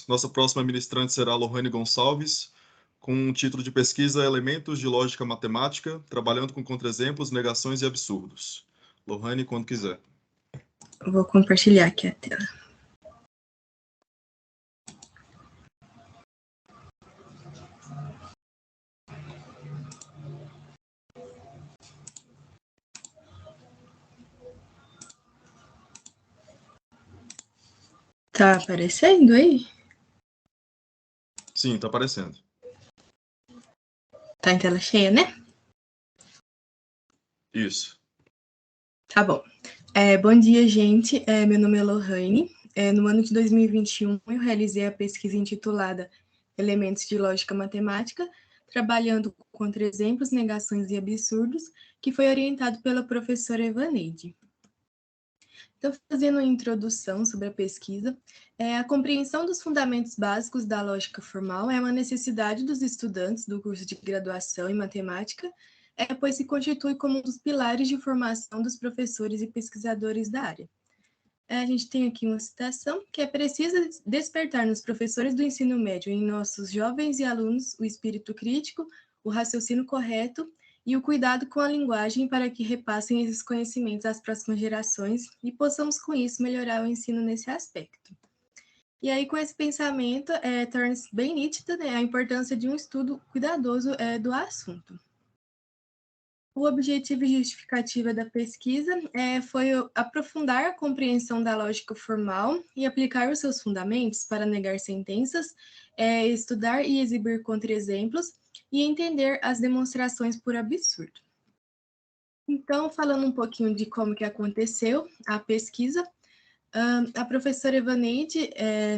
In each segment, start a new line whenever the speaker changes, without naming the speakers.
Nossa próxima ministrante será Lohane Gonçalves, com o título de pesquisa Elementos de Lógica Matemática, trabalhando com contra-exemplos, negações e absurdos. Lohane, quando quiser.
Vou compartilhar aqui a tela. Tá aparecendo aí?
Sim, tá aparecendo.
Tá em tela cheia, né?
Isso.
Tá bom. Bom dia, gente. Meu nome é Lohane. No ano de 2021, eu realizei a pesquisa intitulada Elementos de Lógica Matemática, trabalhando com contra-exemplos, negações e absurdos, que foi orientado pela professora Evaneide. Então, fazendo uma introdução sobre a pesquisa, a compreensão dos fundamentos básicos da lógica formal é uma necessidade dos estudantes do curso de graduação em matemática, pois se constitui como um dos pilares de formação dos professores e pesquisadores da área. A gente tem aqui uma citação que é preciso despertar nos professores do ensino médio, em nossos jovens e alunos, o espírito crítico, o raciocínio correto e o cuidado com a linguagem para que repassem esses conhecimentos às próximas gerações e possamos, com isso, melhorar o ensino nesse aspecto. E aí, com esse pensamento, torna-se bem nítida, né, a importância de um estudo cuidadoso do assunto. O objetivo e justificativa da pesquisa foi aprofundar a compreensão da lógica formal e aplicar os seus fundamentos para negar sentenças, estudar e exibir contra-exemplos e entender as demonstrações por absurdo. Então, falando um pouquinho de como que aconteceu a pesquisa, a professora Evaneide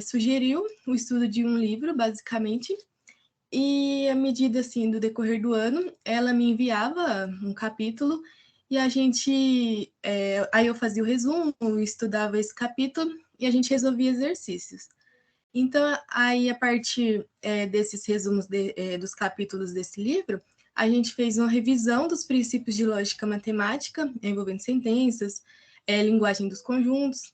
sugeriu o estudo de um livro, basicamente, e à medida, assim, do decorrer do ano, ela me enviava um capítulo e a gente... aí eu fazia o resumo, estudava esse capítulo e a gente resolvia exercícios. Então, aí, a partir desses resumos dos capítulos desse livro, a gente fez uma revisão dos princípios de lógica matemática, envolvendo sentenças, linguagem dos conjuntos,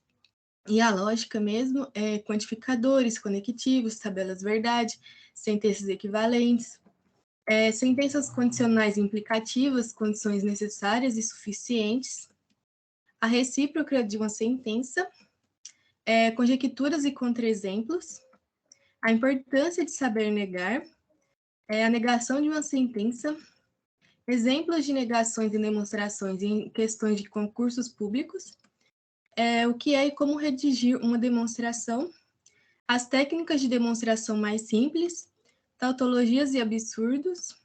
e a lógica mesmo é quantificadores, conectivos, tabelas verdade, sentenças equivalentes, sentenças condicionais e implicativas, condições necessárias e suficientes, a recíproca de uma sentença, conjecturas e contra-exemplos, a importância de saber negar, a negação de uma sentença, exemplos de negações e demonstrações em questões de concursos públicos, o que é e como redigir uma demonstração, as técnicas de demonstração mais simples, tautologias e absurdos,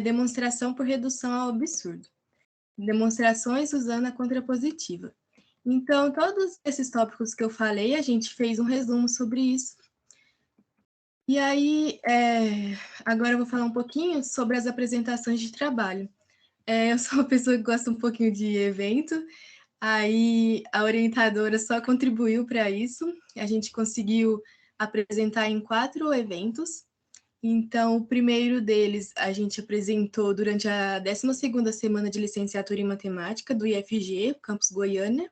demonstração por redução ao absurdo, demonstrações usando a contrapositiva. Então, todos esses tópicos que eu falei, a gente fez um resumo sobre isso. E aí, agora eu vou falar um pouquinho sobre as apresentações de trabalho. Eu sou uma pessoa que gosta um pouquinho de evento, aí a orientadora só contribuiu para isso, a gente conseguiu apresentar em 4 eventos. Então, o primeiro deles a gente apresentou durante a 12ª semana de licenciatura em matemática do IFG, Campus Goiânia.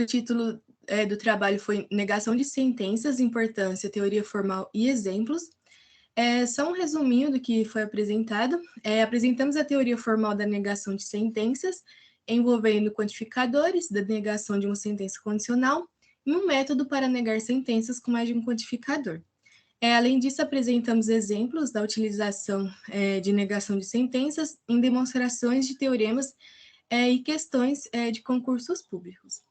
O título do trabalho foi Negação de Sentenças, Importância, Teoria Formal e Exemplos. Só um resuminho do que foi apresentado. Apresentamos a teoria formal da negação de sentenças, envolvendo quantificadores da negação de uma sentença condicional e um método para negar sentenças com mais de um quantificador. Além disso, apresentamos exemplos da utilização de negação de sentenças em demonstrações de teoremas e questões de concursos públicos.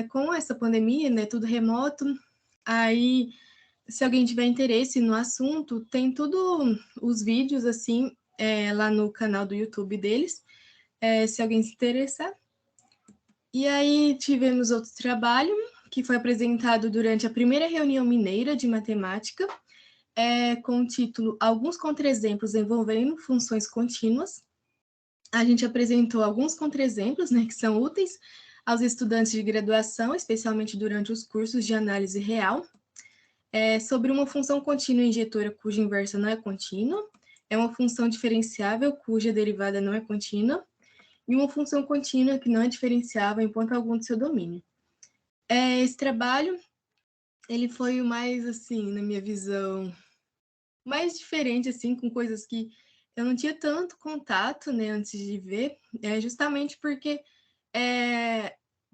Com essa pandemia, né, tudo remoto, aí, se alguém tiver interesse no assunto, tem tudo os vídeos, assim, lá no canal do YouTube deles, se alguém se interessar. E aí, tivemos outro trabalho, que foi apresentado durante a primeira reunião mineira de matemática, com o título Alguns Contra-exemplos envolvendo funções contínuas. A gente apresentou alguns contra-exemplos, né, que são úteis aos estudantes de graduação, especialmente durante os cursos de análise real, sobre uma função contínua injetora cuja inversa não é contínua, uma função diferenciável cuja derivada não é contínua, e uma função contínua que não é diferenciável em ponto algum do seu domínio. Esse trabalho ele foi o mais, assim, na minha visão, mais diferente, assim, com coisas que eu não tinha tanto contato, né, antes de ver, justamente porque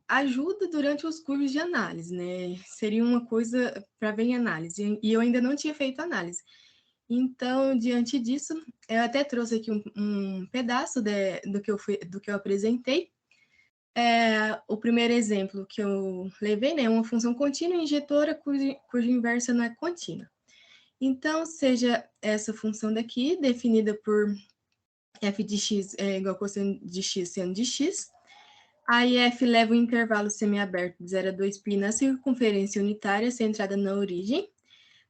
ajuda durante os cursos de análise, né? Seria uma coisa para ver em análise, e eu ainda não tinha feito análise. Então, diante disso, eu até trouxe aqui um pedaço do que eu apresentei. O primeiro exemplo que eu levei, né, é uma função contínua injetora cuja inversa não é contínua. Então, seja essa função daqui, definida por f de x é igual a cosseno de x seno de x. Aí f leva o intervalo semiaberto de 0 a 2π na circunferência unitária centrada na origem.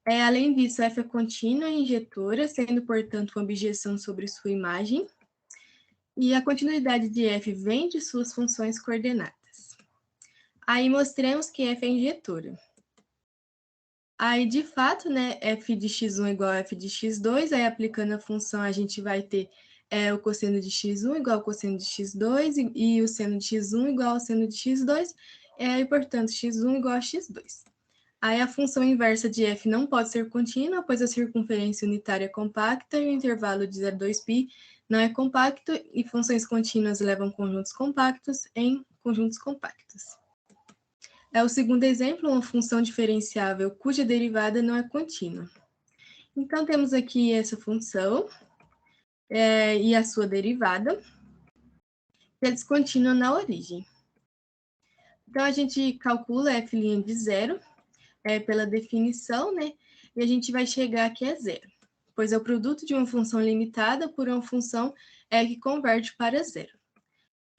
Além disso, f é contínua e injetora, sendo, portanto, uma objeção sobre sua imagem. E a continuidade de f vem de suas funções coordenadas. Aí mostramos que f é injetora. Aí, de fato, né, f de x1 igual a f de x2, aí aplicando a função, a gente vai ter o cosseno de x1 igual ao cosseno de x2, e o seno de x1 igual ao seno de x2, e, portanto, x1 igual a x2. Aí a função inversa de f não pode ser contínua, pois a circunferência unitária é compacta e o intervalo de 0 a 2π não é compacto, e funções contínuas levam conjuntos compactos em conjuntos compactos. O segundo exemplo, uma função diferenciável cuja derivada não é contínua. Então, temos aqui essa função e a sua derivada, que é descontínua na origem. Então, a gente calcula f' de zero, pela definição, né? E a gente vai chegar aqui a zero, pois é o produto de uma função limitada por uma função que converte para zero.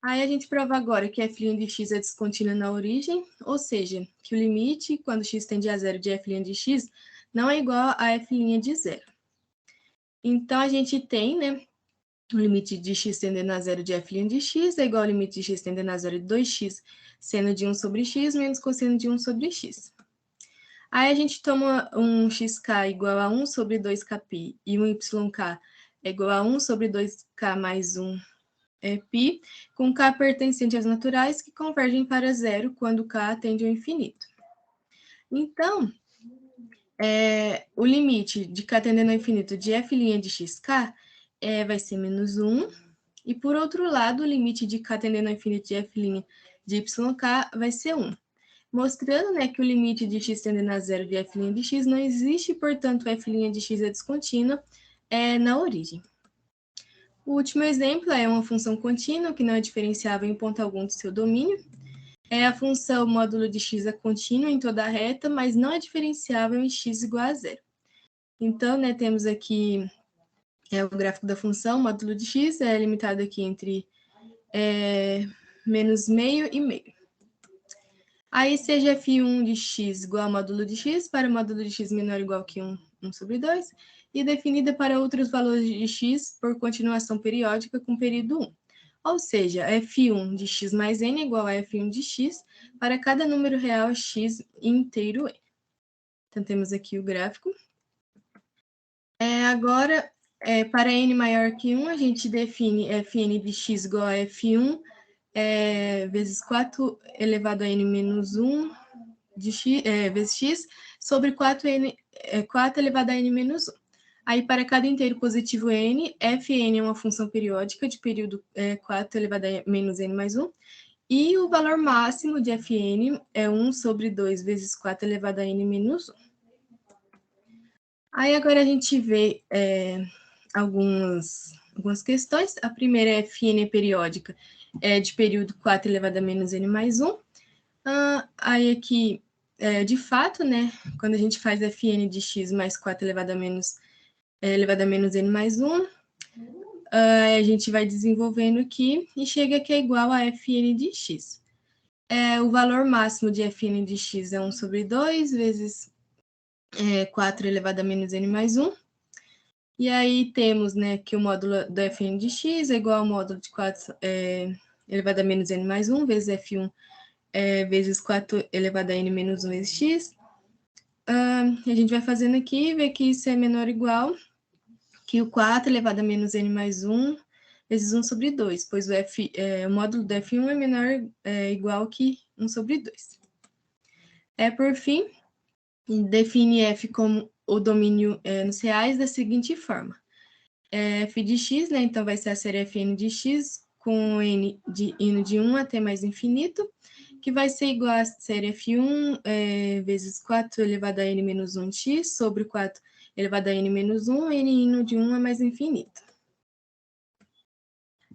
Aí a gente prova agora que f' de x é descontínua na origem, ou seja, que o limite, quando x tende a zero de f' de x, não é igual a f' de zero. Então, a gente tem, né, o limite de x tendendo a zero de f' de x é igual ao limite de x tendendo a zero de 2x, seno de 1 sobre x menos cosseno de 1 sobre x. Aí a gente toma um xk igual a 1 sobre 2kπ e um yk é igual a 1 sobre 2k mais 1 π, com k pertencente às naturais que convergem para zero quando k tende ao infinito. Então, o limite de k tendendo ao infinito de f' de xk vai ser menos 1, e por outro lado, o limite de k tendendo ao infinito de f' de yk vai ser 1. Mostrando, né, que o limite de x tendendo a zero de f' de x não existe, portanto, f' de x é descontínua na origem. O último exemplo é uma função contínua, que não é diferenciável em ponto algum do seu domínio. A função módulo de x é contínua em toda a reta, mas não é diferenciável em x igual a zero. Então, né, temos aqui o gráfico da função, módulo de x é limitado aqui entre menos meio e meio. Aí, seja f1 de x igual a módulo de x, para módulo de x menor ou igual que 1 sobre 2, e definida para outros valores de x por continuação periódica com período 1. Ou seja, f1 de x mais n é igual a f1 de x para cada número real x inteiro n. Então, temos aqui o gráfico. Agora, para n maior que 1, a gente define fn de x igual a f1 vezes 4 elevado a n menos 1 de x, vezes x sobre 4 elevado a n menos 1. Aí, para cada inteiro positivo n, fn é uma função periódica de período 4 elevado a menos n mais 1, e o valor máximo de fn é 1 sobre 2 vezes 4 elevado a n menos 1. Aí, agora a gente vê algumas questões. A primeira é fn periódica de período 4 elevado a menos n mais 1. Aí aqui, de fato, né, quando a gente faz fn de x mais 4 elevado a menos n mais 1, a gente vai desenvolvendo aqui e chega que é igual a fn de x. O valor máximo de fn de x é 1 sobre 2 vezes 4 elevado a menos n mais 1. E aí temos, né, que o módulo do fn de x é igual ao módulo de 4 elevado a menos n mais 1 vezes f1 vezes 4 elevado a n menos 1 vezes x. A gente vai fazendo aqui, ver que isso é menor ou igual que o 4 elevado a menos n mais 1 vezes 1 sobre 2, pois o módulo do f1 é menor igual que 1 sobre 2. Por fim, E define F como o domínio nos reais da seguinte forma. F de x, né? Então vai ser a série Fn de x com n indo de 1 até mais infinito, que vai ser igual a série F1 vezes 4 elevado a n menos 1x sobre 4 elevado a n menos 1, n indo de 1 a mais infinito.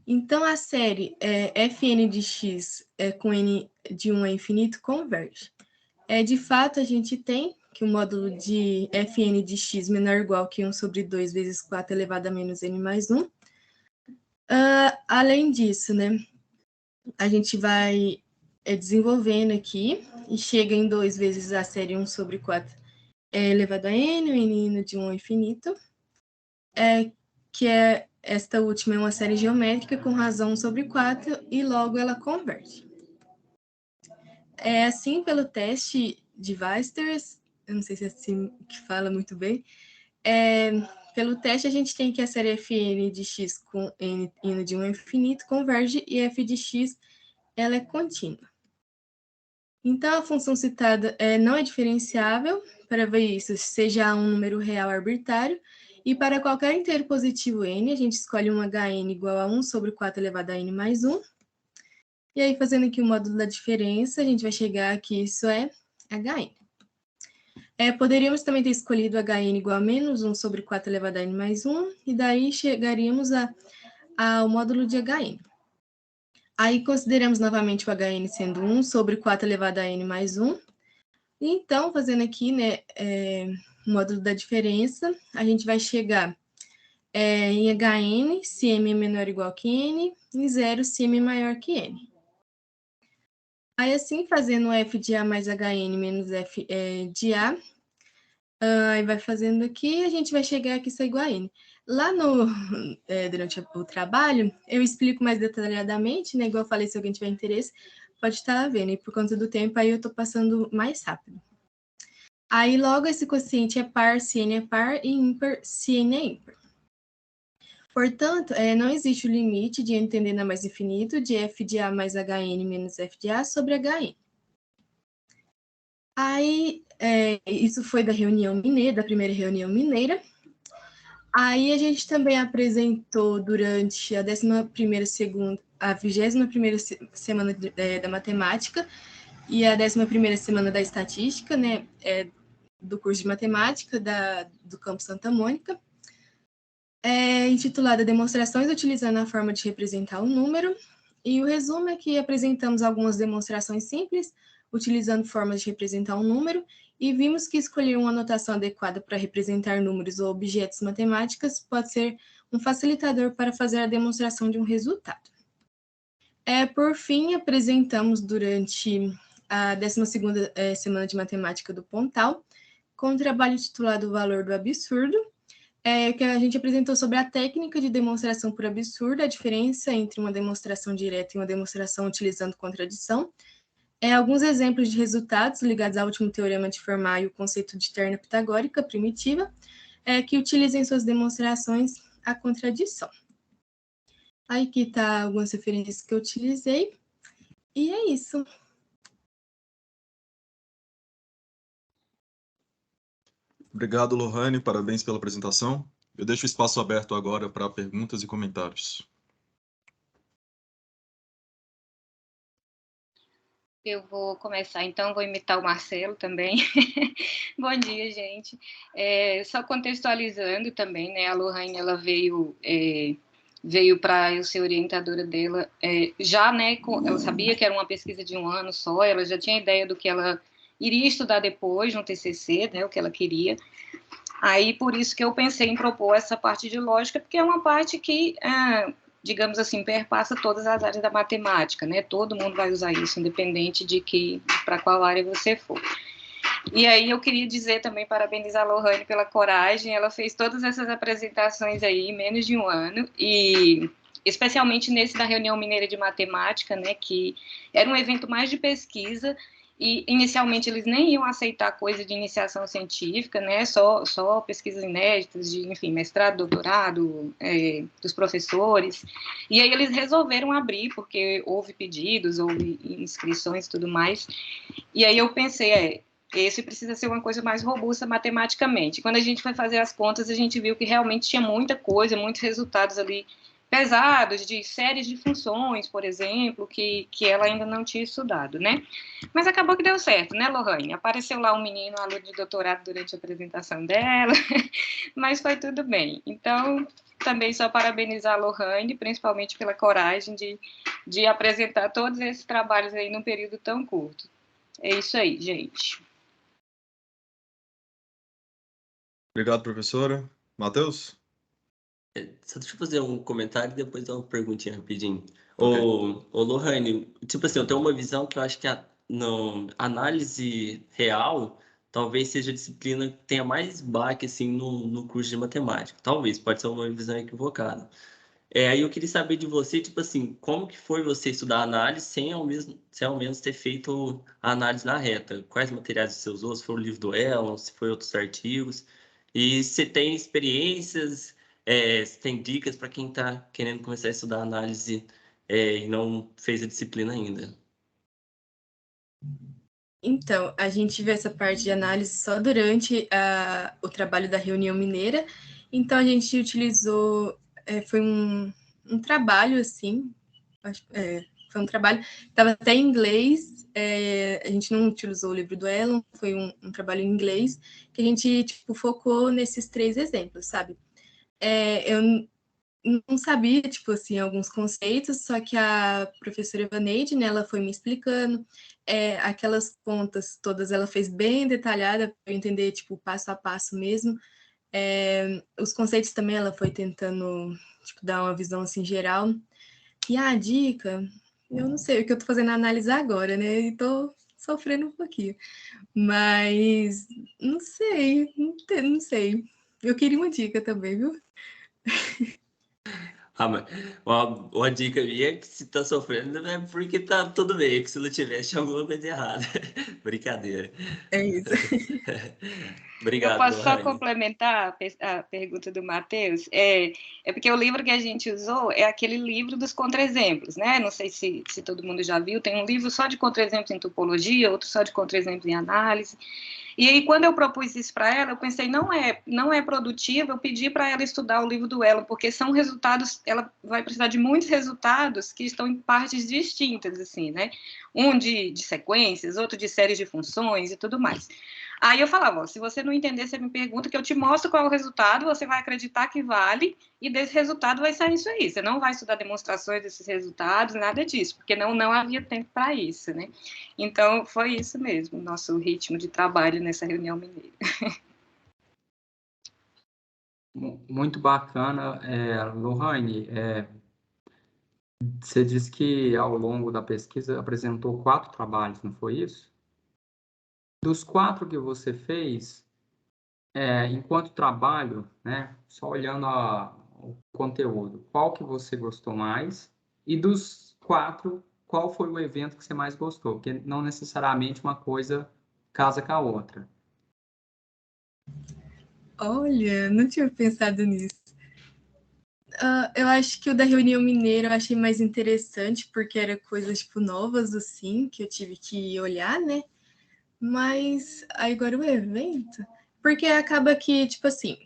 Então, a série Fn de x com n de 1 a infinito converge. De fato, a gente tem que o módulo de Fn de x menor ou igual que 1 sobre 2 vezes 4 elevado a menos n mais 1. Além disso, né, a gente vai desenvolvendo aqui e chega em 2 vezes a série 1 sobre 4 elevado a n, o n indo de 1 ao infinito, que esta última é uma série geométrica com razão 1 sobre 4 e logo ela converge. Assim, pelo teste de Weierstrass, eu não sei se é assim que fala muito bem, pelo teste a gente tem que a série Fn de x com n indo de 1 ao infinito converge e f de x ela é contínua. Então, a função citada não é diferenciável, para ver isso, seja um número real arbitrário, e para qualquer inteiro positivo n, a gente escolhe um Hn igual a 1 sobre 4 elevado a n mais 1. E aí, fazendo aqui o módulo da diferença, a gente vai chegar que isso é Hn. Poderíamos também ter escolhido Hn igual a menos 1 sobre 4 elevado a n mais 1, e daí chegaríamos ao módulo de Hn. Aí consideramos novamente o Hn sendo 1 sobre 4 elevado a n mais 1. Então, fazendo aqui, né, o módulo da diferença, a gente vai chegar em Hn, se m é menor ou igual que n, e 0 se m é maior que n. Aí, assim, fazendo f de a mais Hn menos f de a, aí vai fazendo aqui, a gente vai chegar aqui, isso é igual a n. Lá durante o trabalho, eu explico mais detalhadamente, né? Igual eu falei, se alguém tiver interesse, pode estar vendo. E por conta do tempo, aí eu estou passando mais rápido. Aí, logo, esse quociente é par se n é par e ímpar se n é ímpar. Portanto, não existe o limite de n tendendo a mais infinito de f de a mais Hn menos f de a sobre Hn. Aí, isso foi da reunião mineira, da primeira reunião mineira. Aí a gente também apresentou durante a 21ª semana da matemática e a 11ª semana da estatística, né, do curso de matemática do Campo Santa Mônica, intitulada Demonstrações utilizando a forma de representar um número. E o resumo é que apresentamos algumas demonstrações simples, utilizando formas de representar um número, e vimos que escolher uma notação adequada para representar números ou objetos matemáticos pode ser um facilitador para fazer a demonstração de um resultado. Por fim, apresentamos durante a 12ª semana de matemática do Pontal, com um trabalho titulado O Valor do Absurdo, que a gente apresentou sobre a técnica de demonstração por absurdo, a diferença entre uma demonstração direta e uma demonstração utilizando contradição, alguns exemplos de resultados ligados ao último teorema de Fermat e o conceito de terna pitagórica primitiva, que utilizam em suas demonstrações a contradição. Aí aqui está algumas referências que eu utilizei, e é isso.
Obrigado, Lohane, parabéns pela apresentação. Eu deixo o espaço aberto agora para perguntas e comentários.
Eu vou começar, então, vou imitar o Marcelo também. Bom dia, gente. Só contextualizando também, né, a Lohane, ela veio para eu ser orientadora dela, já, né, ela sabia que era uma pesquisa de um ano só, ela já tinha ideia do que ela iria estudar depois no TCC, né, o que ela queria. Aí, por isso que eu pensei em propor essa parte de lógica, porque é uma parte que, digamos assim, perpassa todas as áreas da matemática, né? Todo mundo vai usar isso, independente de para qual área você for. E aí eu queria dizer também, parabenizar a Lohane pela coragem, ela fez todas essas apresentações aí em menos de um ano, e especialmente nesse da reunião mineira de matemática, né, que era um evento mais de pesquisa, e inicialmente eles nem iam aceitar coisa de iniciação científica, né, só pesquisas inéditas de, enfim, mestrado, doutorado, dos professores, e aí eles resolveram abrir, porque houve pedidos, houve inscrições e tudo mais, e aí eu pensei, Esse precisa ser uma coisa mais robusta matematicamente. Quando a gente foi fazer as contas, a gente viu que realmente tinha muita coisa, muitos resultados ali pesados, de séries de funções, por exemplo, que ela ainda não tinha estudado, né? Mas acabou que deu certo, né, Lohane? Apareceu lá um menino, um aluno de doutorado durante a apresentação dela, mas foi tudo bem. Então, também só parabenizar a Lohane, principalmente pela coragem de apresentar todos esses trabalhos aí num período tão curto. É isso aí, gente.
Obrigado, professora. Matheus?
Só deixa eu fazer um comentário e depois dar uma perguntinha rapidinho.
Ok.
Ô Lohane, tipo assim, eu tenho uma visão que eu acho que a análise real talvez seja a disciplina que tenha mais baque assim, no curso de matemática. Talvez, pode ser uma visão equivocada. Aí eu queria saber de você, tipo assim, como que foi você estudar análise sem ao menos ter feito a análise na reta? Quais materiais você usou? Se foi o livro do Elon, se foi outros artigos? E se tem experiências, se tem dicas para quem está querendo começar a estudar análise e não fez a disciplina ainda?
Então, a gente vê essa parte de análise só durante o trabalho da reunião mineira. Então, a gente utilizou, foi um trabalho, assim, foi um trabalho, estava até em inglês, a gente não utilizou o livro do Elon, foi um trabalho em inglês, que a gente, tipo, focou nesses 3 exemplos, sabe? Eu não sabia, tipo assim, alguns conceitos, só que a professora Evaneide, né, ela foi me explicando, aquelas contas todas ela fez bem detalhada, para eu entender, tipo, passo a passo mesmo. Os conceitos também ela foi tentando, tipo, dar uma visão, assim, geral. E a dica, eu não sei o que eu tô fazendo a analisar agora, né, e tô sofrendo um pouquinho. Mas, não sei, não sei. Eu queria uma dica também, viu?
Ah, mas uma dica minha é que se tá sofrendo não é porque tá tudo bem, é que se não tivesse tinha alguma coisa errada. Brincadeira.
É isso.
Eu
Obrigado,
posso só
Lohane.
complementar a pergunta do Matheus? É porque o livro que a gente usou é aquele livro dos contra-exemplos, né? Não sei se todo mundo já viu, tem um livro só de contra-exemplos em topologia, outro só de contra-exemplos em análise. E aí, quando eu propus isso para ela, eu pensei, não é produtivo eu pedir para ela estudar o livro do Elon, porque são resultados, ela vai precisar de muitos resultados que estão em partes distintas, assim, né? Um de sequências, outro de séries de funções e tudo mais. Aí eu falava, ó, se você não entender, você me pergunta que eu te mostro qual é o resultado, você vai acreditar que vale, e desse resultado vai sair isso aí. Você não vai estudar demonstrações desses resultados, nada disso, porque não havia tempo para isso, né? Então, foi isso mesmo, nosso ritmo de trabalho nessa reunião mineira.
Muito bacana, Lohane. Você disse que ao longo da pesquisa apresentou 4 trabalhos, não foi isso? Dos 4 que você fez, enquanto trabalho, né, só olhando o conteúdo, qual que você gostou mais? E dos 4, qual foi o evento que você mais gostou? Porque não necessariamente uma coisa casa com a outra.
Olha, não tinha pensado nisso. Eu acho que o da reunião mineira eu achei mais interessante, porque era coisas, tipo, novas, assim, que eu tive que olhar, né? Mas agora o evento... Porque acaba que, tipo assim,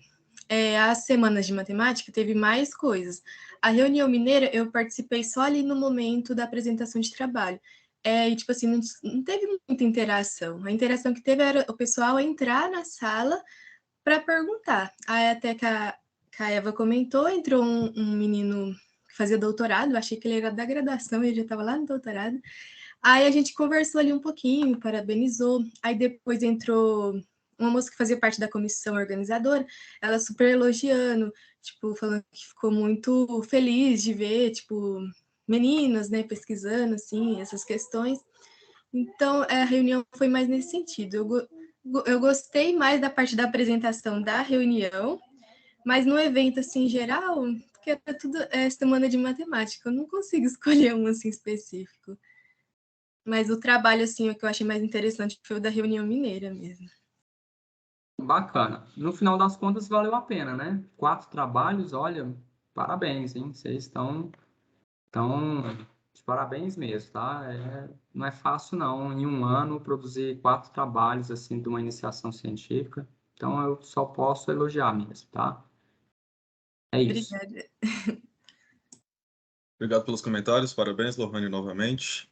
as semanas de matemática teve mais coisas. A reunião mineira eu participei só ali no momento da apresentação de trabalho. E, tipo assim, não teve muita interação. A interação que teve era o pessoal entrar na sala para perguntar. Aí até que a Eva comentou, entrou um menino que fazia doutorado, eu achei que ele era da graduação, ele já estava lá no doutorado. Aí a gente conversou ali um pouquinho, parabenizou. Aí depois entrou uma moça que fazia parte da comissão organizadora, ela super elogiando, tipo, falando que ficou muito feliz de ver, tipo, meninas, né, pesquisando, assim, essas questões. Então, a reunião foi mais nesse sentido. Eu gostei mais da parte da apresentação da reunião, mas no evento, assim, em geral, porque é tudo semana de matemática, eu não consigo escolher um, assim, específico. Mas o trabalho, assim, o que eu achei mais interessante foi o da reunião mineira mesmo.
Bacana. No final das contas, valeu a pena, né? 4 trabalhos, olha, parabéns, hein? Vocês estão de parabéns mesmo, tá? não é fácil, não, em um ano, produzir 4 trabalhos, assim, de uma iniciação científica. Então, eu só posso elogiar mesmo, tá? É isso.
Obrigada.
Obrigado pelos comentários, parabéns, Lohane, novamente.